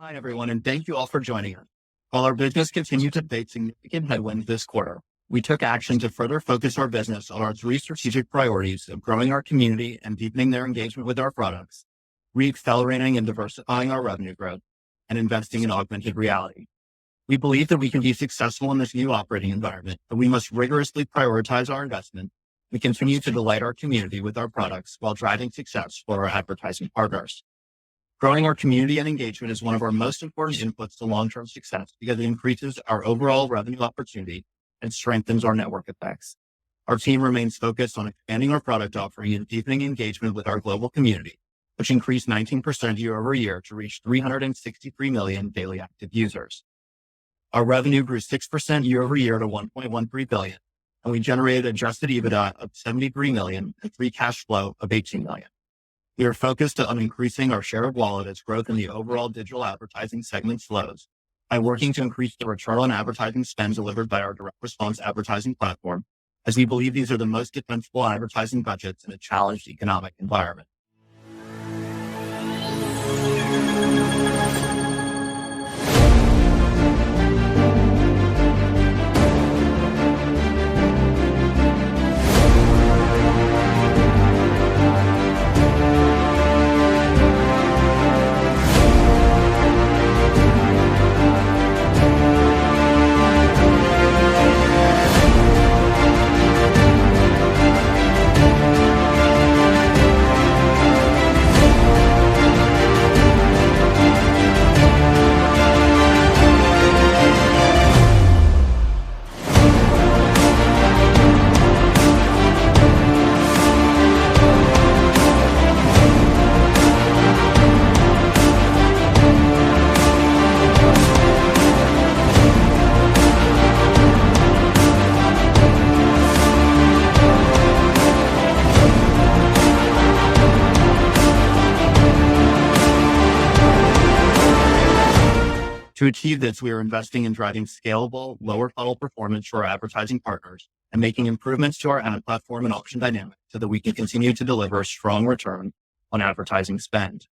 Hi, everyone, and thank you all for joining us. While our business continued to face significant headwinds this quarter, we took action to further focus our business on our three strategic priorities of growing our community and deepening their engagement with our products, re-accelerating and diversifying our revenue growth, and investing in augmented reality. We believe that we can be successful in this new operating environment, but we must rigorously prioritize our investment. We continue to delight our community with our products while driving success for our advertising partners. Growing our community and engagement is one of our most important inputs to long-term success because it increases our overall revenue opportunity and strengthens our network effects. Our team remains focused on expanding our product offering and deepening engagement with our global community, which increased 19% year over year to reach 363 million daily active users. Our revenue grew 6% year over year to $1.13 billion, and we generated adjusted EBITDA of $73 million and free cash flow of $18 million. We are focused on increasing our share of wallet as growth in the overall digital advertising segment slows by working to increase the return on advertising spend delivered by our direct response advertising platform, as we believe these are the most defensible advertising budgets in a challenged economic environment. To achieve this, we are investing in driving scalable, lower funnel performance for our advertising partners and making improvements to our ad platform and auction dynamics so that we can continue to deliver a strong return on advertising spend.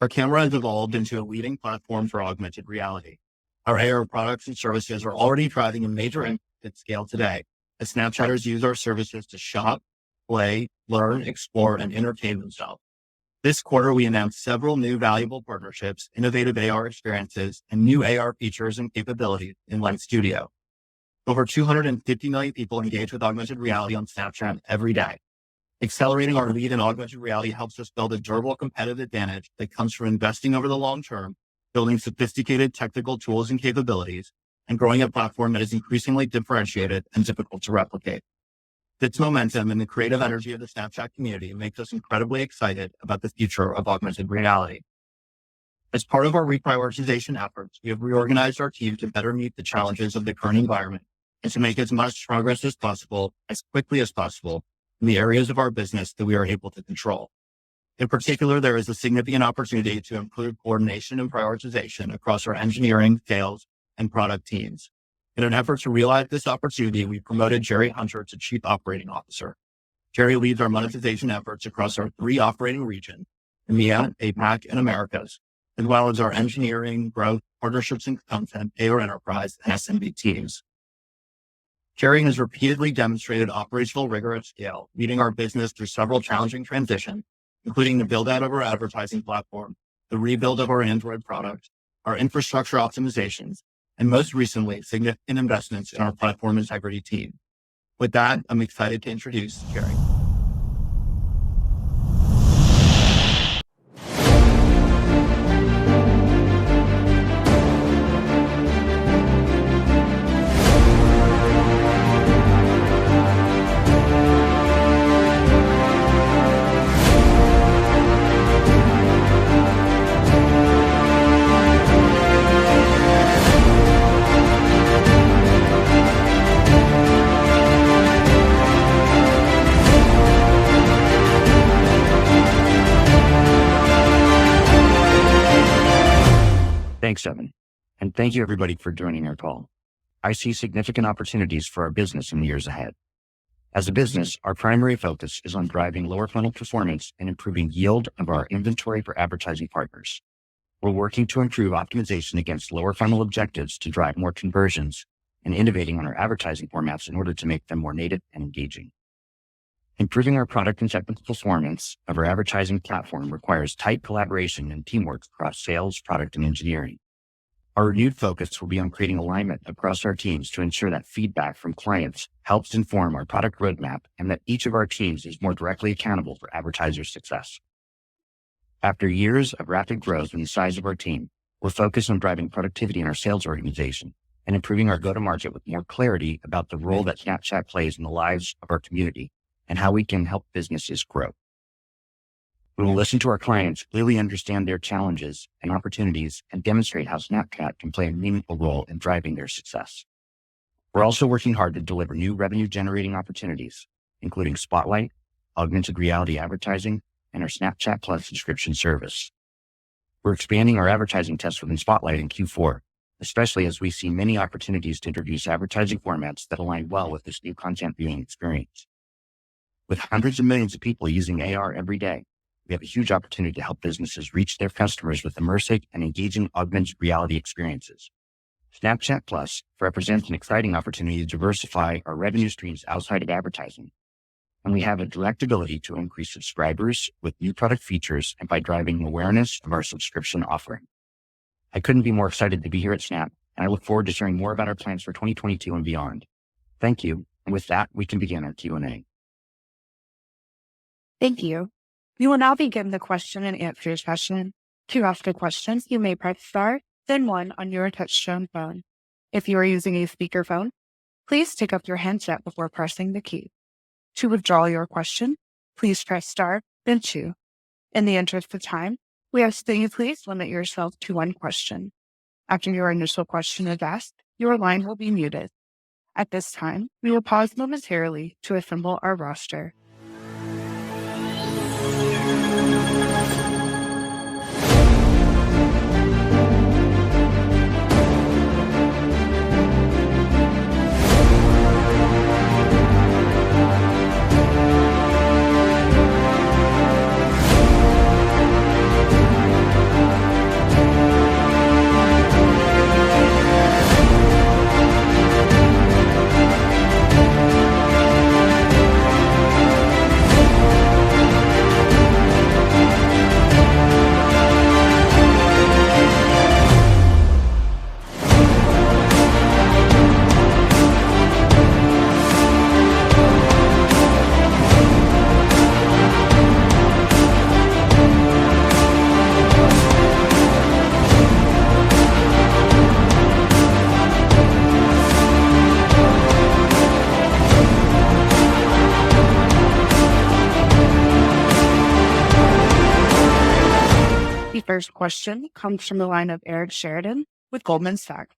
Our camera has evolved into a leading platform for augmented reality. Our AR products and services are already driving a major impact at scale today, as Snapchatters use our services to shop, play, learn, explore, and entertain themselves. This quarter, we announced several new valuable partnerships, innovative AR experiences, and new AR features and capabilities in Lens Studio. Over 250 million people engage with augmented reality on Snapchat every day. Accelerating our lead in augmented reality helps us build a durable competitive advantage that comes from investing over the long term, building sophisticated technical tools and capabilities, and growing a platform that is increasingly differentiated and difficult to replicate. This momentum and the creative energy of the Snapchat community makes us incredibly excited about the future of augmented reality. As part of our reprioritization efforts, we have reorganized our team to better meet the challenges of the current environment and to make as much progress as possible, as quickly as possible, in the areas of our business that we are able to control. In particular, there is a significant opportunity to improve coordination and prioritization across our engineering, sales, and product teams. In an effort to realize this opportunity, we promoted Jerry Hunter to Chief Operating Officer. Jerry leads our monetization efforts across our three operating regions, EMEA, APAC, and Americas, as well as our engineering, growth, partnerships and content, AR enterprise, and SMB teams. Jerry has repeatedly demonstrated operational rigor at scale, leading our business through several challenging transitions, including the build-out of our advertising platform, the rebuild of our Android product, our infrastructure optimizations, and most recently, significant investments in our platform integrity team. With that, I'm excited to introduce Jerry. Thanks, Evan. And thank you everybody for joining our call. I see significant opportunities for our business in the years ahead. As a business, our primary focus is on driving lower funnel performance and improving yield of our inventory for advertising partners. We're working to improve optimization against lower funnel objectives to drive more conversions and innovating on our advertising formats in order to make them more native and engaging. Improving our product and technical performance of our advertising platform requires tight collaboration and teamwork across sales, product, and engineering. Our renewed focus will be on creating alignment across our teams to ensure that feedback from clients helps inform our product roadmap and that each of our teams is more directly accountable for advertiser success. After years of rapid growth in the size of our team, we're focused on driving productivity in our sales organization and improving our go-to-market with more clarity about the role that Snapchat plays in the lives of our community and how we can help businesses grow. We will listen to our clients, clearly understand their challenges and opportunities, and demonstrate how Snapchat can play a meaningful role in driving their success. We're also working hard to deliver new revenue-generating opportunities, including Spotlight, augmented reality advertising, and our Snapchat Plus subscription service. We're expanding our advertising tests within Spotlight in Q4, especially as we see many opportunities to introduce advertising formats that align well with this new content viewing experience. With hundreds of millions of people using AR every day, we have a huge opportunity to help businesses reach their customers with immersive and engaging augmented reality experiences. Snapchat Plus represents an exciting opportunity to diversify our revenue streams outside of advertising, and we have a direct ability to increase subscribers with new product features and by driving awareness of our subscription offering. I couldn't be more excited to be here at Snap, and I look forward to sharing more about our plans for 2022 and beyond. Thank you. And with that, we can begin our Q&A. Thank you. We will now begin the question and answer session. To ask a question, you may press star, then 1 on your touchtone phone. If you are using a speakerphone, please take up your handset before pressing the key. To withdraw your question, please press star, then 2. In the interest of time, we ask that you please limit yourself to 1 question. After your initial question is asked, your line will be muted. At this time, we will pause momentarily to assemble our roster. The first question comes from the line of Eric Sheridan with Goldman Sachs.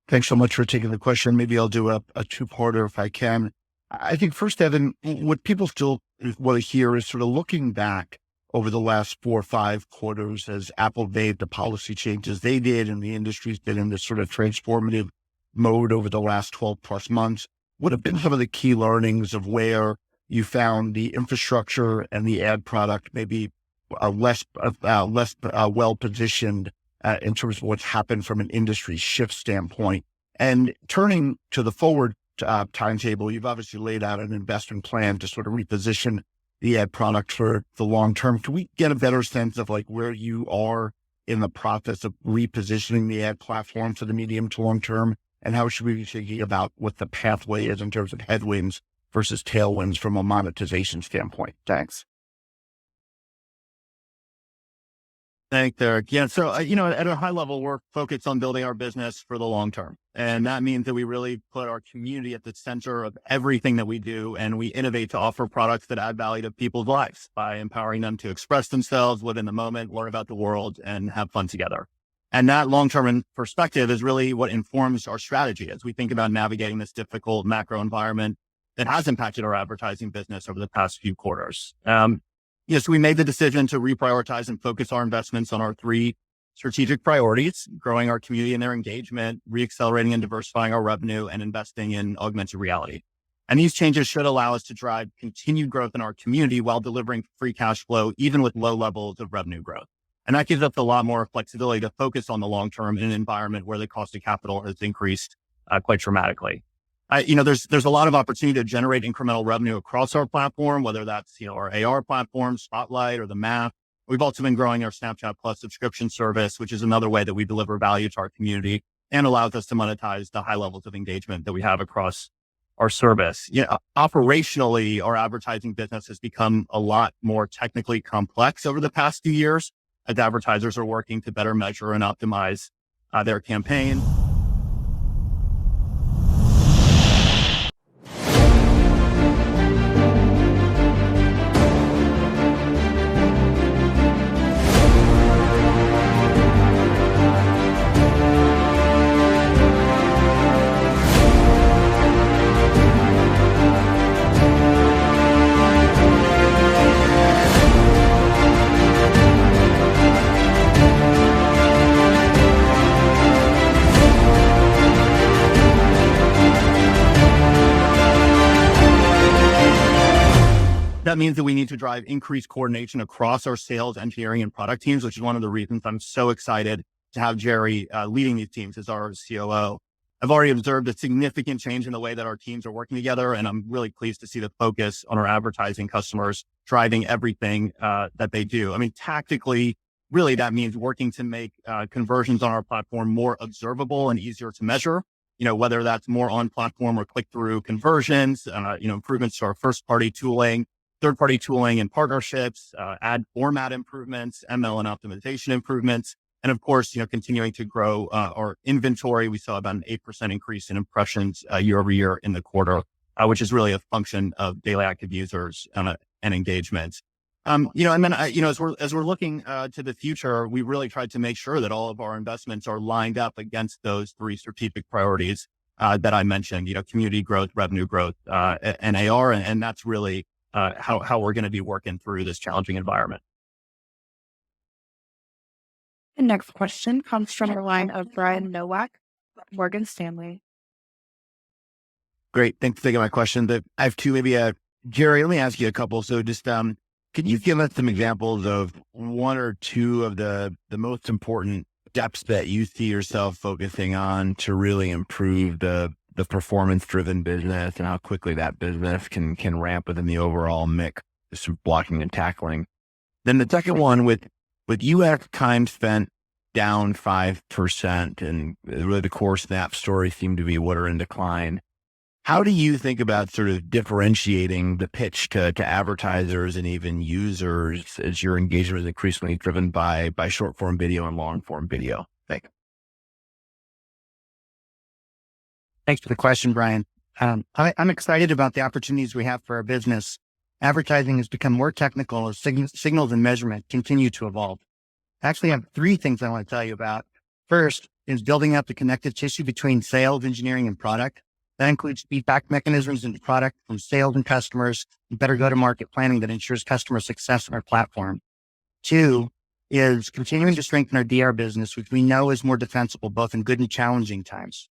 Thanks so much for taking the question. Maybe I'll do a two-parter if I can. I think first, Evan, what people still want to hear is sort of looking back over the last 4 or 5 quarters as Apple made the policy changes they did, and the industry's been in this sort of transformative mode over the last 12 plus months. What have been some of the key learnings of where you found the infrastructure and the ad product maybe less well positioned in terms of what's happened from an industry shift standpoint? And turning to the forward timetable, you've obviously laid out an investment plan to sort of reposition the ad product for the long term. Can we get a better sense of like where you are in the process of repositioning the ad platform for the medium to long term? And how should we be thinking about what the pathway is in terms of headwinds versus tailwinds from a monetization standpoint? Thanks. Thanks, Eric. Yeah. So, at a high level, we're focused on building our business for the long term. And that means that we really put our community at the center of everything that we do. And we innovate to offer products that add value to people's lives by empowering them to express themselves, live in the moment, learn about the world, and have fun together. And that long-term perspective is really what informs our strategy as we think about navigating this difficult macro environment that has impacted our advertising business over the past few quarters. Yes, we made the decision to reprioritize and focus our investments on our 3 strategic priorities: growing our community and their engagement, reaccelerating and diversifying our revenue, and investing in augmented reality. And these changes should allow us to drive continued growth in our community while delivering free cash flow, even with low levels of revenue growth. And that gives us a lot more flexibility to focus on the long term in an environment where the cost of capital has increased quite dramatically. There's a lot of opportunity to generate incremental revenue across our platform, whether that's, our AR platform, Spotlight, or the Map. We've also been growing our Snapchat Plus subscription service, which is another way that we deliver value to our community and allows us to monetize the high levels of engagement that we have across our service. Operationally, our advertising business has become a lot more technically complex over the past few years as advertisers are working to better measure and optimize their campaign. That means that we need to drive increased coordination across our sales, engineering, and product teams, which is one of the reasons I'm so excited to have Jerry leading these teams as our COO. I've already observed a significant change in the way that our teams are working together, and I'm really pleased to see the focus on our advertising customers driving everything that they do. I mean, tactically, really, that means working to make conversions on our platform more observable and easier to measure. Whether that's more on-platform or click-through conversions, improvements to our first-party tooling, third-party tooling and partnerships, ad format improvements, ML and optimization improvements, and of course, continuing to grow our inventory. We saw about an 8% increase in impressions year over year in the quarter, which is really a function of daily active users and engagement. And then as we're looking to the future, we really tried to make sure that all of our investments are lined up against those three strategic priorities that I mentioned. Community growth, revenue growth, and AR, and that's really how we're going to be working through this challenging environment. The next question comes from the line of Brian Nowak, Morgan Stanley. Great. Thanks for taking my question. I have two, maybe, Jerry, let me ask you a couple. So just, can you give us some examples of one or two of the most important steps that you see yourself focusing on to really improve the performance-driven business and how quickly that business can ramp within the overall mix, just blocking and tackling? Then the second one, with UX time spent down 5%, and really the core Snap story seemed to be what are in decline. How do you think about sort of differentiating the pitch to advertisers and even users as your engagement is increasingly driven by short form video and long form video? Thanks for the question, Brian. I'm excited about the opportunities we have for our business. Advertising has become more technical as signals and measurement continue to evolve. I actually have three things I want to tell you about. First is building up the connective tissue between sales, engineering, and product. That includes feedback mechanisms into product from sales and customers, and better go-to-market planning that ensures customer success on our platform. Two is continuing to strengthen our DR business, which we know is more defensible both in good and challenging times.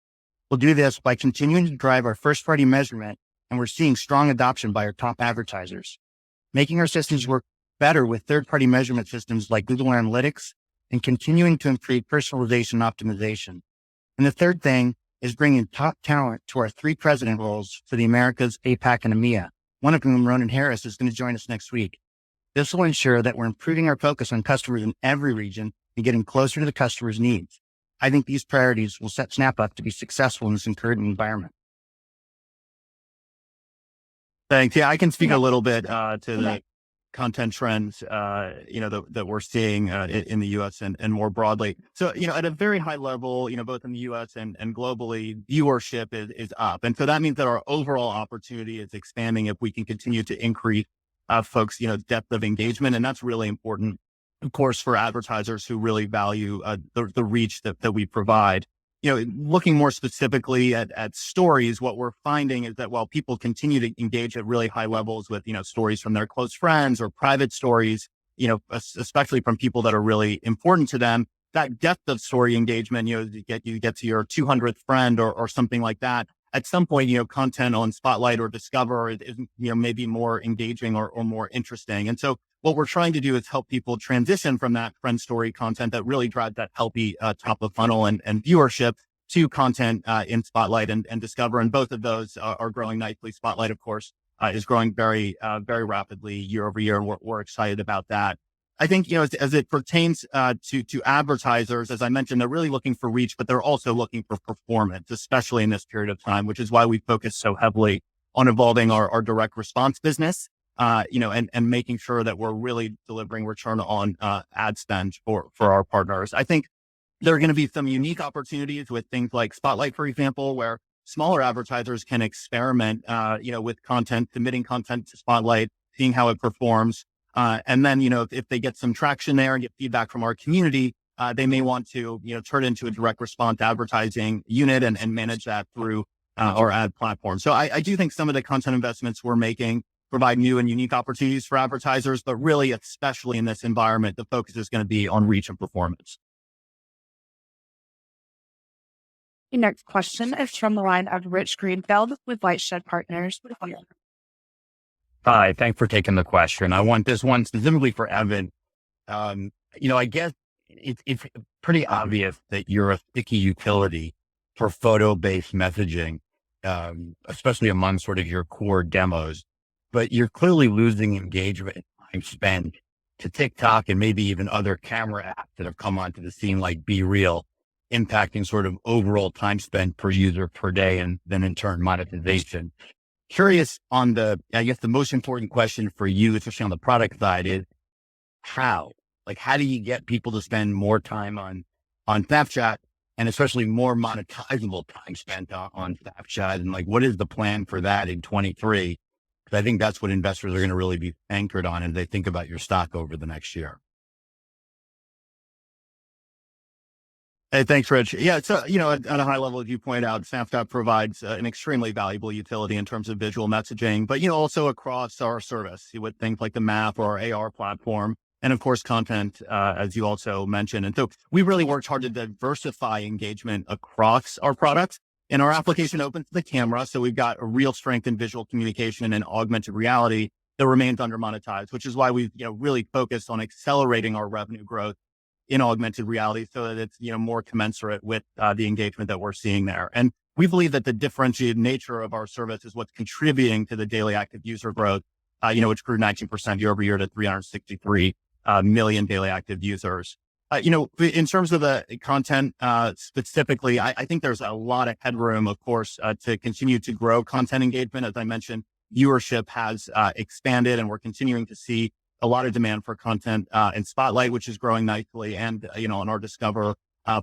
We'll do this by continuing to drive our first-party measurement, and we're seeing strong adoption by our top advertisers. Making our systems work better with third-party measurement systems like Google Analytics, and continuing to improve personalization and optimization. And the third thing is bringing top talent to our three president roles for the Americas, APAC, and EMEA, one of whom, Ronan Harris, is going to join us next week. This will ensure that we're improving our focus on customers in every region and getting closer to the customer's needs. I think these priorities will set Snap up to be successful in this current environment. Thanks. Yeah, I can speak a little bit to the content trends, that we're seeing in the U.S. and more broadly. So, at a very high level, both in the U.S. and globally, viewership is up. And so that means that our overall opportunity is expanding if we can continue to increase folks, depth of engagement. And that's really important, of course, for advertisers who really value the reach that we provide. Looking more specifically at stories, what we're finding is that while people continue to engage at really high levels with, stories from their close friends or private stories, especially from people that are really important to them, that depth of story engagement, you get to your 200th friend or something like that. At some point, content on Spotlight or Discover is maybe more engaging or more interesting. And so what we're trying to do is help people transition from that friend story content that really drives that healthy top of funnel and viewership to content in Spotlight and Discover. And both of those are growing nicely. Spotlight, of course, is growing very rapidly year over year. And we're excited about that. I think, as it pertains to advertisers, as I mentioned, they're really looking for reach, but they're also looking for performance, especially in this period of time, which is why we focus so heavily on evolving our direct response business, and making sure that we're really delivering return on ad spend for our partners. I think there are going to be some unique opportunities with things like Spotlight, for example, where smaller advertisers can experiment, with content, submitting content to Spotlight, seeing how it performs. And then, if they get some traction there and get feedback from our community, they may want to, turn it into a direct response advertising unit and manage that through our ad platform. So I do think some of the content investments we're making provide new and unique opportunities for advertisers, but really, especially in this environment, the focus is going to be on reach and performance. The next question is from the line of Rich Greenfield with Lightshed Partners. Hi, thanks for taking the question. I want this one specifically for Evan. I guess it's pretty obvious that you're a sticky utility for photo-based messaging, especially among sort of your core demos, but you're clearly losing engagement time spent to TikTok and maybe even other camera apps that have come onto the scene like Be Real, impacting sort of overall time spent per user per day, and then in turn monetization. Curious on the most important question for you, especially on the product side, is how do you get people to spend more time on Snapchat, and especially more monetizable time spent on Snapchat? And what is the plan for that in 23? Because I think that's what investors are going to really be anchored on as they think about your stock over the next year. Hey, thanks, Rich. Yeah, so, at a high level, as you point out, Snapchat provides an extremely valuable utility in terms of visual messaging, but, also across our service with things like the map or our AR platform, and of course, content, as you also mentioned. And so we really worked hard to diversify engagement across our products, and our application opens the camera. So we've got a real strength in visual communication and augmented reality that remains under monetized, which is why we've, really focused on accelerating our revenue growth in augmented reality so that it's, more commensurate with the engagement that we're seeing there. And we believe that the differentiated nature of our service is what's contributing to the daily active user growth, which grew 19% year over year to 363 million daily active users. In terms of the content specifically, I think there's a lot of headroom, of course, to continue to grow content engagement. As I mentioned, viewership has expanded, and we're continuing to see a lot of demand for content in Spotlight, which is growing nicely, and on our Discover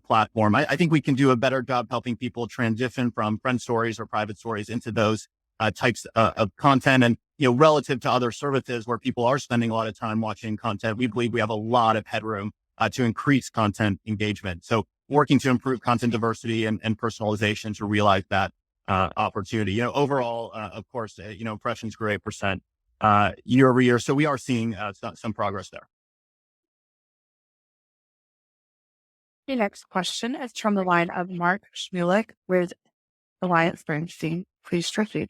platform. I think we can do a better job helping people transition from friend stories or private stories into those types of content. And relative to other services where people are spending a lot of time watching content, we believe we have a lot of headroom to increase content engagement. So working to improve content diversity and personalization to realize that opportunity. Overall, of course, impressions grew 8% year over year. So we are seeing some progress there. The next question is from the line of Mark Shmulik with AllianceBernstein. Please proceed.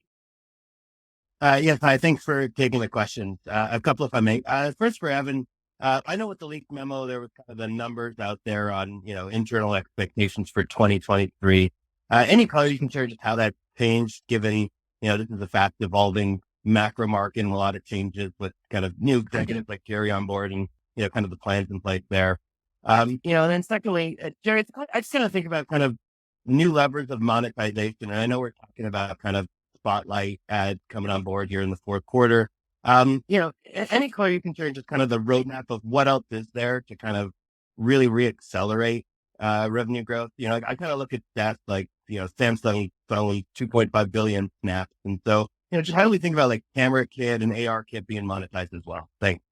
Yes, hi. Thanks for taking the question. A couple, if I may. First for Evan, I know with the leaked memo, there was kind of the numbers out there on, internal expectations for 2023. Any color you can share just how that changed, given, this is a fast evolving macro market and a lot of changes with kind of new executives like Jerry on board and, kind of the plans in place there. And then secondly, Jerry, I just kind of think about kind of new levers of monetization. And I know we're talking about kind of Spotlight ad coming on board here in the fourth quarter. Any color you can share, just kind of the roadmap of what else is there to kind of really reaccelerate revenue growth. I kind of look at stats like, Samsung selling 2.5 billion snaps. And so, just how do we think about like camera kit and AR kit being monetized as well? Thanks.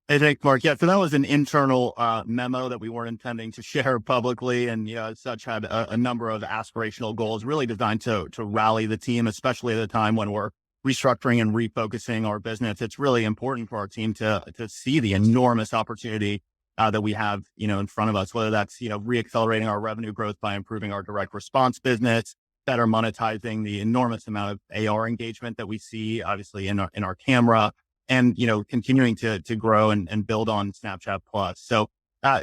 Hey, thanks, Mark. Yeah, so that was an internal memo that we weren't intending to share publicly, and as such had a number of aspirational goals really designed to rally the team, especially at a time when we're restructuring and refocusing our business. It's really important for our team to see the enormous opportunity that we have, in front of us, whether that's, reaccelerating our revenue growth by improving our direct response business, better monetizing the enormous amount of AR engagement that we see, obviously in our camera, and continuing to grow and build on Snapchat Plus. So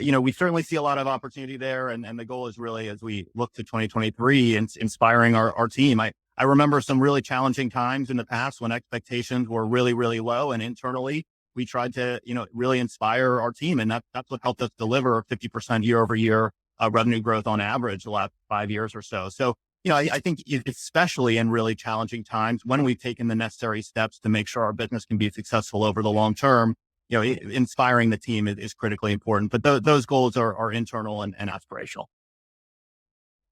we certainly see a lot of opportunity there, and the goal is really, as we look to 2023, inspiring our team. I remember some really challenging times in the past when expectations were really, really low, and internally we tried to, really inspire our team. And that's what helped us deliver 50% year over year revenue growth on average the last 5 years or so. So, I think especially in really challenging times when we've taken the necessary steps to make sure our business can be successful over the long term, inspiring the team is critically important. But those goals are internal and aspirational.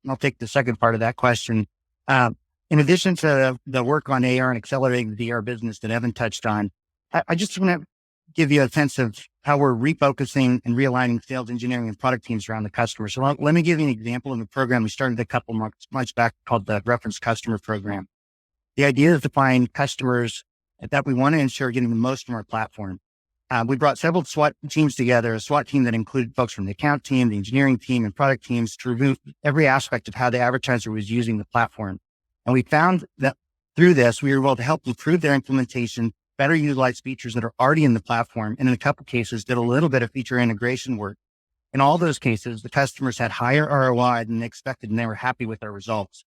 I'll take the second part of that question. In addition to the work on AR and accelerating the VR business that Evan touched on, I just want to give you a sense of how we're refocusing and realigning sales, engineering, and product teams around the customer. So let me give you an example of a program we started a couple months back called the Reference Customer Program. The idea is to find customers that we want to ensure getting the most from our platform. We brought several SWAT teams together, a SWAT team that included folks from the account team, the engineering team, and product teams to review every aspect of how the advertiser was using the platform. And we found that through this, we were able to help improve their implementation, better utilize features that are already in the platform, and in a couple cases, did a little bit of feature integration work. In all those cases, the customers had higher ROI than they expected, and they were happy with their results.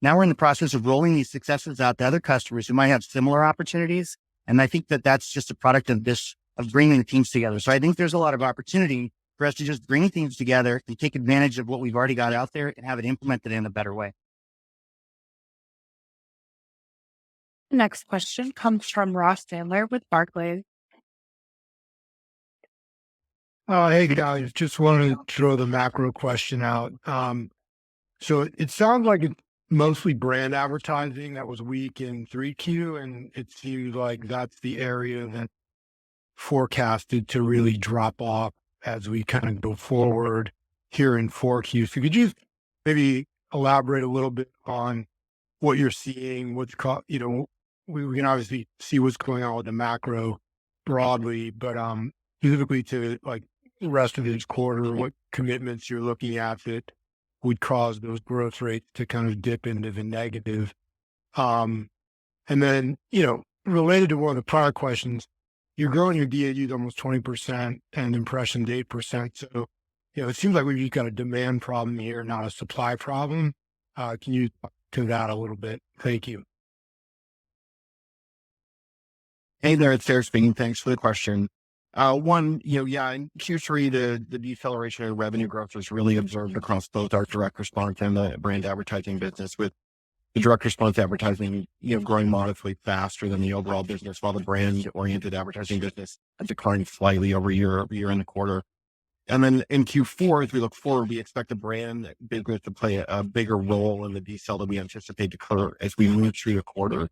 Now we're in the process of rolling these successes out to other customers who might have similar opportunities. And I think that that's just a product of bringing the teams together. So I think there's a lot of opportunity for us to just bring teams together and take advantage of what we've already got out there and have it implemented in a better way. The next question comes from Ross Sandler with Barclays. Hey guys, just wanted to throw the macro question out. So it sounds like it's mostly brand advertising that was weak in 3Q, and it seems like that's the area that forecasted to really drop off as we kind of go forward here in 4Q. So could you maybe elaborate a little bit on what you're seeing, we can obviously see what's going on with the macro broadly, but specifically to like the rest of this quarter, what commitments you're looking at that would cause those growth rates to kind of dip into the negative. And then, related to one of the prior questions, you're growing your DAUs almost 20% and impressions 8%. So, it seems like we've got a demand problem here, not a supply problem. Can you talk to that a little bit? Thank you. Hey there, it's Eric speaking. Thanks for the question. In Q3, the deceleration of revenue growth was really observed across both our direct response and the brand advertising business, with the direct response advertising, growing modestly faster than the overall business, while the brand-oriented advertising business declined slightly year in the quarter. And then in Q4, as we look forward, we expect the brand business to play a bigger role in the decel that we anticipate to occur as we move through the quarter.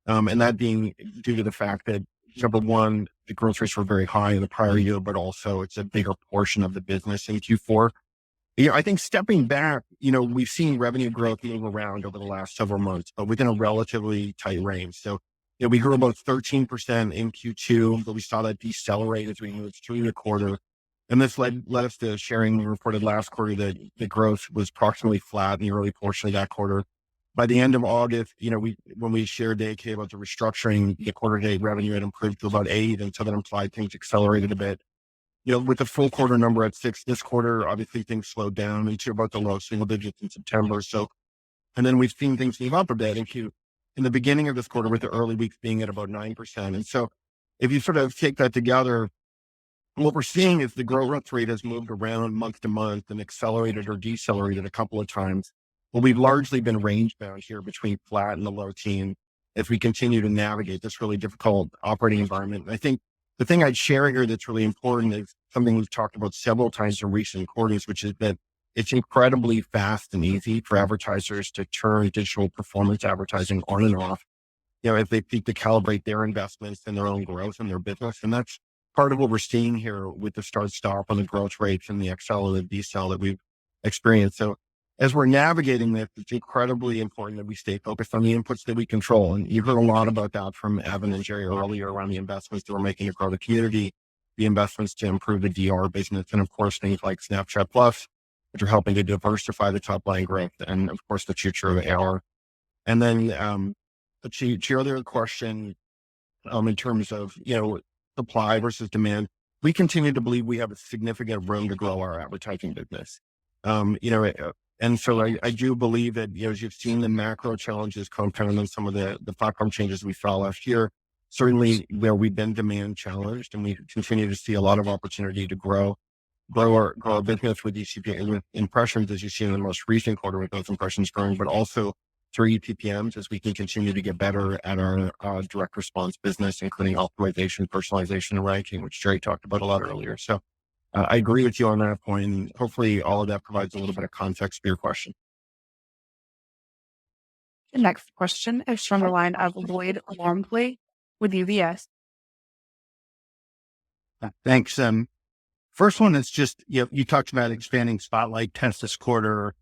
And that being due to the fact that, number one, the growth rates were very high in the prior year, but also it's a bigger portion of the business in Q4. I think stepping back, we've seen revenue growth move around over the last several months, but within a relatively tight range. So, we grew about 13% in Q2, but we saw that decelerate as we moved through the quarter. And this led us to sharing, we reported last quarter that the growth was approximately flat in the early portion of that quarter. By the end of August, when we shared data about the restructuring, the quarter date revenue had improved to about 8. And so that implied things accelerated a bit. With the full quarter number at 6 this quarter, obviously things slowed down into about the low single digits in September. So, and then we've seen things move up a bit in the beginning of this quarter, with the early weeks being at about 9%. And so if you sort of take that together, what we're seeing is the growth rate has moved around month to month and accelerated or decelerated a couple of times. Well, we've largely been range bound here between flat and the low teen as we continue to navigate this really difficult operating environment. And I think the thing I'd share here that's really important is something we've talked about several times in recent quarters, which is that it's incredibly fast and easy for advertisers to turn digital performance advertising on and off, if they seek to calibrate their investments and their own growth in their business. And that's part of what we're seeing here with the start-stop on the growth rates and the accel and the decel that we've experienced. So as we're navigating this, it's incredibly important that we stay focused on the inputs that we control. And you've heard a lot about that from Evan and Jerry earlier around the investments that we're making to grow the community, the investments to improve the DR business, and of course, things like Snapchat Plus, which are helping to diversify the top line growth and, of course, the future of AR. And then to your other question, in terms of, supply versus demand, we continue to believe we have a significant room to grow our advertising business. And so I do believe that, as you've seen the macro challenges compound on some of the platform changes we saw last year, certainly where we've been demand challenged, and we continue to see a lot of opportunity to grow our business with with impressions, as you see in the most recent quarter with those impressions growing, but also through ePPMs as we can continue to get better at our direct response business, including optimization, personalization, and ranking, which Jerry talked about a lot earlier. So I agree with you on that point. And hopefully all of that provides a little bit of context for your question. The next question is from the line of Lloyd Walmsley with UBS. Thanks. First one is just, you talked about expanding Spotlight tests this quarter.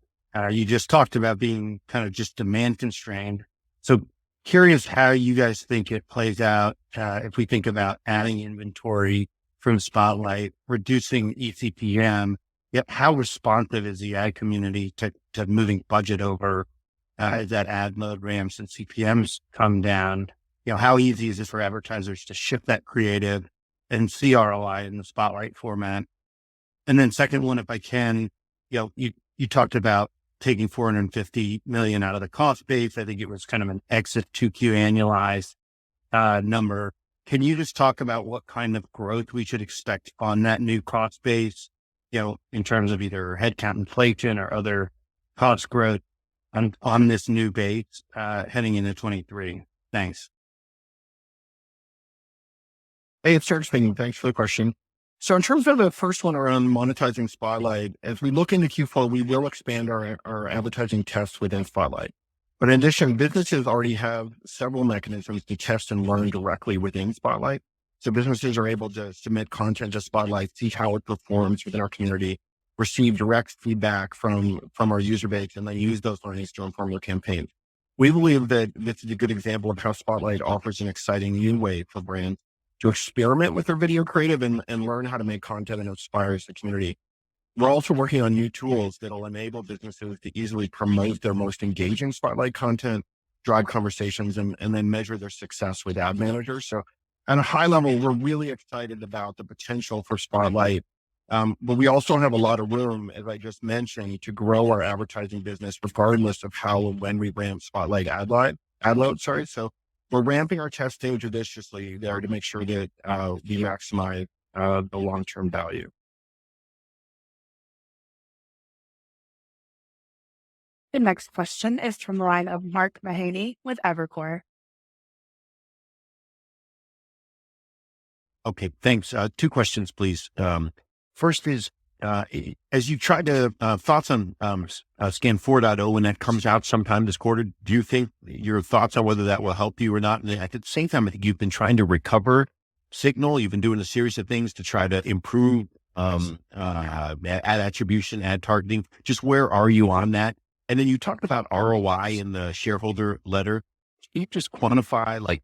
You just talked about being kind of just demand constrained. So curious how you guys think it plays out if we think about adding inventory from Spotlight, reducing eCPM. How responsive is the ad community to moving budget over as that ad load ramps and CPMs come down? How easy is it for advertisers to shift that creative and see ROI in the Spotlight format? And then second one, if I can, you talked about taking $450 million out of the cost base. I think it was kind of an exit 2Q annualized number. Can you just talk about what kind of growth we should expect on that new cost base, in terms of either headcount inflation or other cost growth on this new base heading into 23? Thanks. Hey, it's Serge speaking. Thanks for the question. So in terms of the first one around monetizing Spotlight, as we look into Q4, we will expand our advertising tests within Spotlight. But in addition, businesses already have several mechanisms to test and learn directly within Spotlight. So businesses are able to submit content to Spotlight, see how it performs within our community, receive direct feedback from our user base, and then use those learnings to inform their campaign. We believe that this is a good example of how Spotlight offers an exciting new way for brands to experiment with their video creative and learn how to make content that inspires the community. We're also working on new tools that'll enable businesses to easily promote their most engaging Spotlight content, drive conversations, and then measure their success with ad managers. So at a high level, we're really excited about the potential for Spotlight. But we also have a lot of room, as I just mentioned, to grow our advertising business, regardless of how and when we ramp Spotlight ad load. So we're ramping our testing judiciously there to make sure that we maximize the long-term value. The next question is from the line of Mark Mahaney with Evercore. Okay, thanks. Two questions, please. First is, as you try to, thoughts on Scan 4.0 when that comes out sometime this quarter, do you think your thoughts on whether that will help you or not? And at the same time, I think you've been trying to recover signal. You've been doing a series of things to try to improve ad attribution, ad targeting. Just where are you on that? And then you talked about ROI in the shareholder letter. Can you just quantify, like,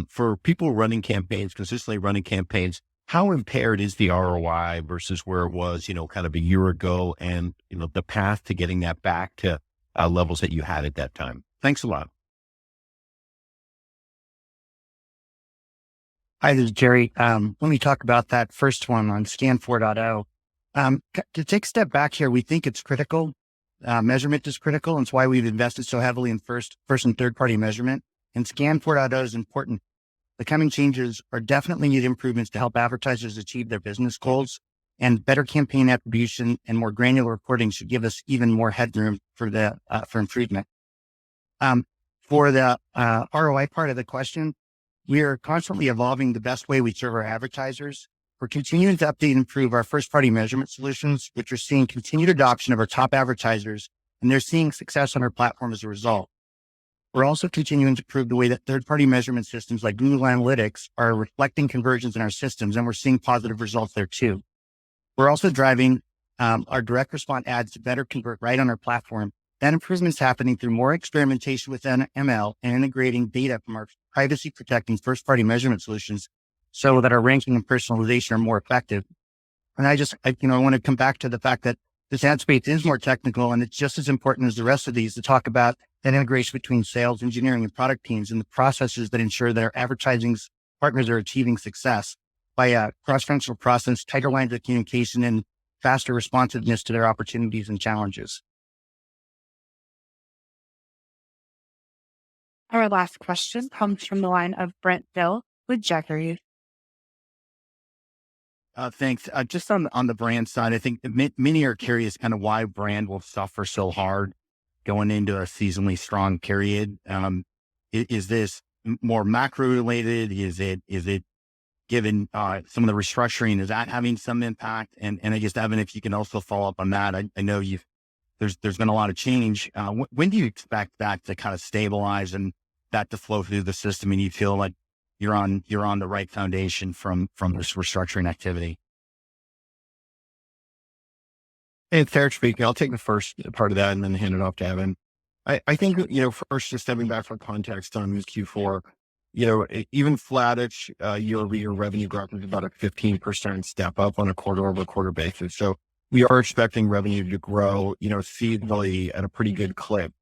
for people running campaigns, consistently running campaigns, how impaired is the ROI versus where it was, kind of a year ago, and, the path to getting that back to levels that you had at that time? Thanks a lot. Hi, this is Jerry. Let me talk about that first one on Scan 4.0. To take a step back here, we think it's critical. Measurement is critical, and it's why we've invested so heavily in first and third party measurement. And Scan 4.0 is important. The coming changes are definitely need improvements to help advertisers achieve their business goals, and better campaign attribution and more granular reporting should give us even more headroom for improvement. For the ROI part of the question, we are constantly evolving the best way we serve our advertisers. We're continuing to update and improve our first party measurement solutions, which are seeing continued adoption of our top advertisers, and they're seeing success on our platform as a result. We're also continuing to improve the way that third-party measurement systems like Google Analytics are reflecting conversions in our systems, and we're seeing positive results there too. We're also driving our direct response ads to better convert right on our platform. That improvement is happening through more experimentation with ML and integrating data from our privacy-protecting first-party measurement solutions so that our ranking and personalization are more effective. And I want to come back to the fact that this ad space is more technical, and it's just as important as the rest of these to talk about that integration between sales, engineering, and product teams and the processes that ensure that our advertising partners are achieving success by a cross-functional process, tighter lines of communication, and faster responsiveness to their opportunities and challenges. Our last question comes from the line of Brent Dill with Jefferies. Thanks. Just on the brand side, I think many are curious kind of why brand will suffer so hard going into a seasonally strong period. Is this more macro related? Is it given some of the restructuring? Is that having some impact? And I guess, Evan, if you can also follow up on that, I know there's been a lot of change. When do you expect that to kind of stabilize and that to flow through the system, and you feel like you're on the right foundation from this restructuring activity? Hey, it's Eric speaking. I'll take the first part of that and then hand it off to Evan. I think, first, just stepping back for context on Q4, even flattish year-over-year revenue growth is about a 15% step up on a quarter-over-quarter basis. So we are expecting revenue to grow, seasonally at a pretty good clip.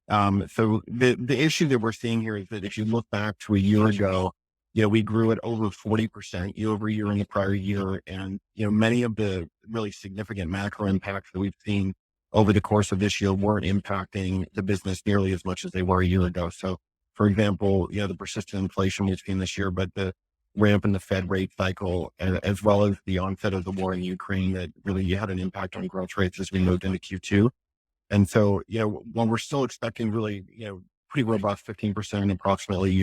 So the issue that we're seeing here is that if you look back to a year ago, we grew at over 40% year over year in the prior year. And, many of the really significant macro impacts that we've seen over the course of this year weren't impacting the business nearly as much as they were a year ago. So, for example, the persistent inflation we've seen this year, but the ramp in the Fed rate cycle, as well as the onset of the war in Ukraine that really had an impact on growth rates as we moved into Q2. And so, while we're still expecting really, pretty robust 15% approximately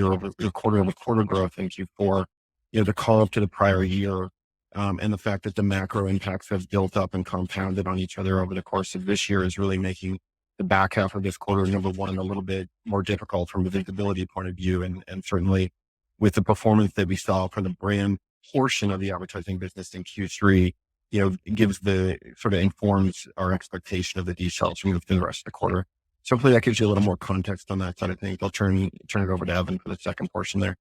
quarter-over-quarter growth in Q4, the call up to the prior year, and the fact that the macro impacts have built up and compounded on each other over the course of this year is really making the back half of this quarter, number one, a little bit more difficult from a visibility point of view. And certainly with the performance that we saw from the brand portion of the advertising business in Q3, informs our expectation of the details from the rest of the quarter. So hopefully that gives you a little more context on that side of things. I'll turn it over to Evan for the second portion there.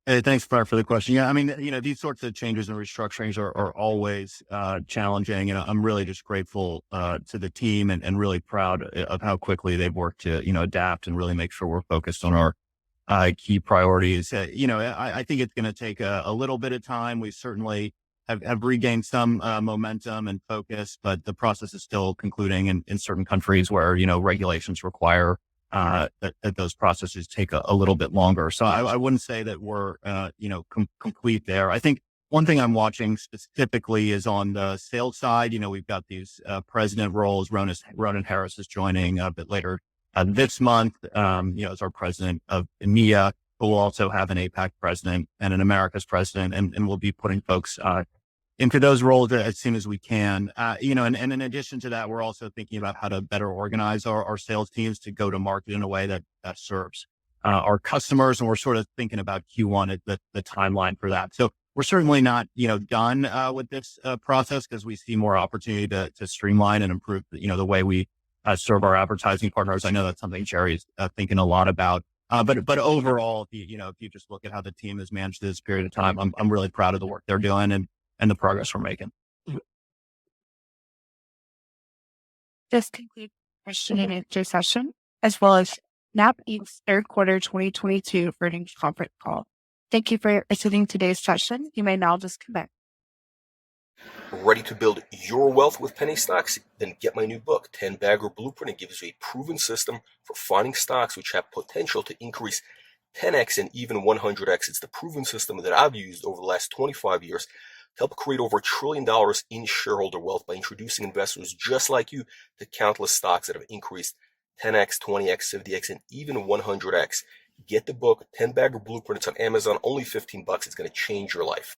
Hey, thanks, Brad, for the question. Yeah, I mean, these sorts of changes and restructurings are always challenging, and I'm really just grateful to the team and really proud of how quickly they've worked to adapt and really make sure we're focused on our key priorities. I think it's going to take a little bit of time. We certainly have regained some momentum and focus, but the process is still concluding in certain countries where regulations require that those processes take a little bit longer. So I wouldn't say that we're complete there. I think one thing I'm watching specifically is on the sales side. We've got these president roles. Ronan Harris is joining a bit later this month. As our president of EMEA. We'll also have an APAC president and an Americas president, and we'll be putting folks into those roles as soon as we can. And in addition to that, we're also thinking about how to better organize our sales teams to go to market in a way that serves our customers. And we're sort of thinking about Q1 at the timeline for that. So we're certainly not, done with this process, because we see more opportunity to streamline and improve, the way we serve our advertising partners. I know that's something Jerry's thinking a lot about. But overall, if you just look at how the team has managed this period of time, I'm really proud of the work they're doing and the progress we're making. This concludes the question and answer session, as well as Snap Inc.'s third quarter 2022 earnings conference call. Thank you for attending today's session. You may now disconnect. Ready to build your wealth with penny stocks? Then get my new book, TenBagger Blueprint. It gives you a proven system for finding stocks which have potential to increase 10x and even 100x. It's the proven system that I've used over the last 25 years to help create over $1 trillion in shareholder wealth by introducing investors just like you to countless stocks that have increased 10x, 20x, 50x, and even 100x. Get the book, TenBagger Blueprint. It's on Amazon, only $15. It's going to change your life.